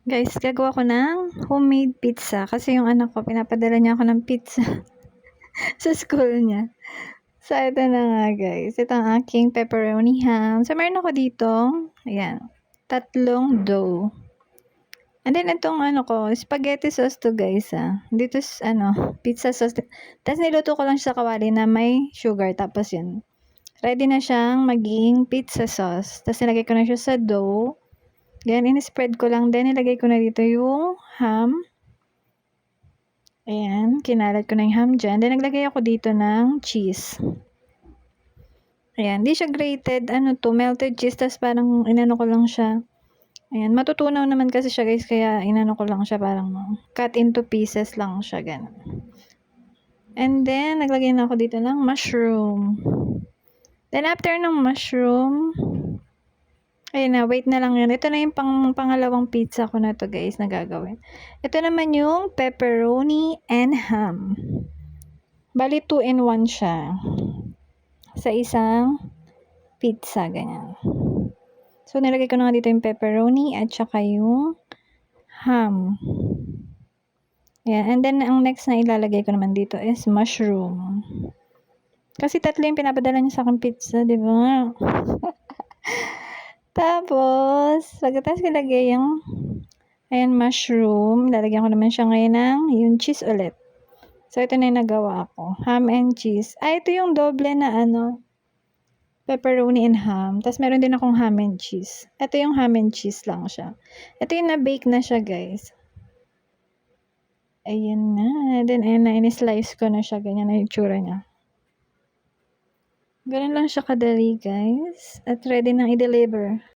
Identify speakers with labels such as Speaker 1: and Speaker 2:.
Speaker 1: Guys, gagawa ko ng homemade pizza kasi yung anak ko, pinapadala niya ako ng pizza sa school niya. So, ito na nga guys. Ito ang aking pepperoni ham. So, meron ako dito, ayan, 3 dough. And then, itong spaghetti sauce to guys, Dito, pizza sauce. Tapos, niluto ko lang siya sa kawali na may sugar. Tapos, yun. Ready na siyang maging pizza sauce. Tapos, nilagay ko na siya sa dough. Then, in-spread ko lang. Then, nilagay ko na dito yung ham. Ayan, kinalat ko na yung ham dyan. Then, naglagay ako dito ng cheese. Ayan, di siya grated, melted cheese. Tapos, parang inano ko lang siya. Ayan, matutunaw naman kasi siya guys. Kaya, inano ko lang siya. Parang cut into pieces lang siya. Ganun. And then, naglagay na ako dito ng mushroom. Then, after ng mushroom, ayun na, wait na lang yun. Ito na yung pangalawang pizza ko na to guys, na gagawin. Ito naman yung pepperoni and ham. Bali, 2 in 1 siya. Sa isang pizza, ganyan. So, nilagay ko na nga dito yung pepperoni at saka yung ham. Ayan. And then, ang next na ilalagay ko naman dito is mushroom. Kasi 3 yung pinapadala niya sa akin pizza, di ba? Tapos, pagkatapos ilagay yung mushroom, lalagyan ko naman siya ngayon ng yung cheese ulit. So, ito na yung nagawa ko. Ham and cheese. Ito yung doble na pepperoni and ham. Tapos, meron din akong ham and cheese. Ito yung ham and cheese lang siya. Ito yung na-bake na siya, guys. Ayan na. Then, ayan na. In-slice ko na siya. Ganyan na yung tsura niya. Ganun lang siya kadali, guys. At ready nang i-deliver.